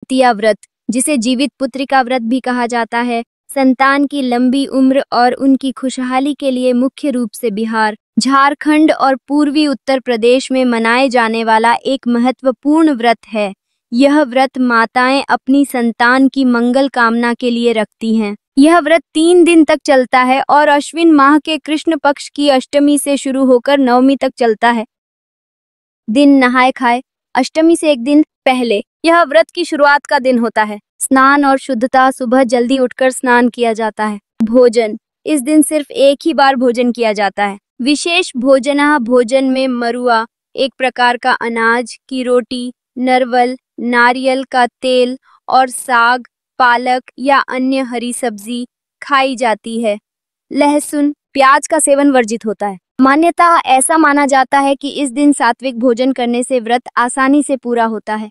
जितिया व्रत, जिसे जीवित पुत्रिका व्रत भी कहा जाता है, संतान की लंबी उम्र और उनकी खुशहाली के लिए मुख्य रूप से बिहार, झारखंड और पूर्वी उत्तर प्रदेश में मनाए जाने वाला एक महत्वपूर्ण व्रत है। यह व्रत माताएं अपनी संतान की मंगल कामना के लिए रखती हैं। यह व्रत 3 दिन तक चलता है और अश्विन माह के कृष्ण पक्ष की अष्टमी से शुरू होकर नवमी तक चलता है। दिन नहाय खाए। अष्टमी से एक दिन पहले यह व्रत की शुरुआत का दिन होता है। स्नान और शुद्धता। सुबह जल्दी उठकर स्नान किया जाता है। भोजन। इस दिन सिर्फ एक ही बार भोजन किया जाता है। विशेष भोजन में मरुआ, एक प्रकार का अनाज की रोटी, नरवल, नारियल का तेल और साग, पालक या अन्य हरी सब्जी खाई जाती है। लहसुन, प्याज का सेवन वर्जित होता है। मान्यता ऐसा माना जाता है कि इस दिन सात्विक भोजन करने से व्रत आसानी से पूरा होता है।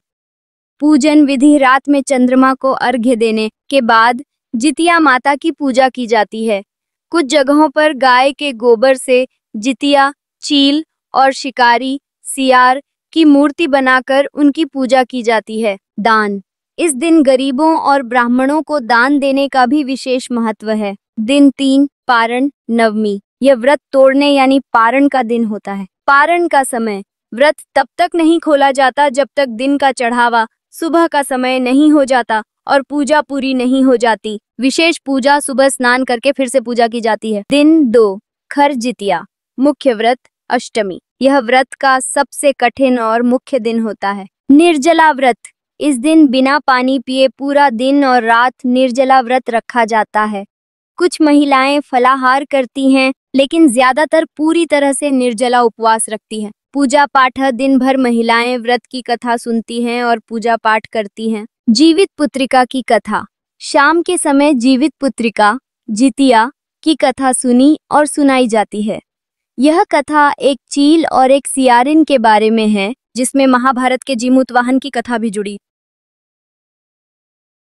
पूजन विधि। रात में चंद्रमा को अर्घ्य देने के बाद जितिया माता की पूजा की जाती है। कुछ जगहों पर गाय के गोबर से जितिया, चील और शिकारी सियार की मूर्ति बनाकर उनकी पूजा की जाती है। दान। इस दिन गरीबों और ब्राह्मणों को दान देने का भी विशेष महत्व है। दिन 3 पारण नवमी। यह व्रत तोड़ने यानी पारण का दिन होता है। पारण का समय। व्रत तब तक नहीं खोला जाता जब तक दिन का चढ़ावा सुबह का समय नहीं हो जाता और पूजा पूरी नहीं हो जाती। विशेष पूजा। सुबह स्नान करके फिर से पूजा की जाती है। दिन 2 खर जितिया। मुख्य व्रत अष्टमी। यह व्रत का सबसे कठिन और मुख्य दिन होता है। निर्जला व्रत। इस दिन बिना पानी पिए पूरा दिन और रात निर्जला व्रत रखा जाता है। कुछ महिलाएं फलाहार करती हैं, लेकिन ज्यादातर पूरी तरह से निर्जला उपवास रखती हैं। पूजा पाठ। दिन भर महिलाएं व्रत की कथा सुनती हैं और पूजा पाठ करती हैं। जीवित पुत्रिका की कथा। शाम के समय जीवित पुत्रिका जितिया की कथा सुनी और सुनाई जाती है। यह कथा एक चील और एक सियारिन के बारे में है, जिसमें महाभारत के जीमूतवाहन की कथा भी जुड़ी।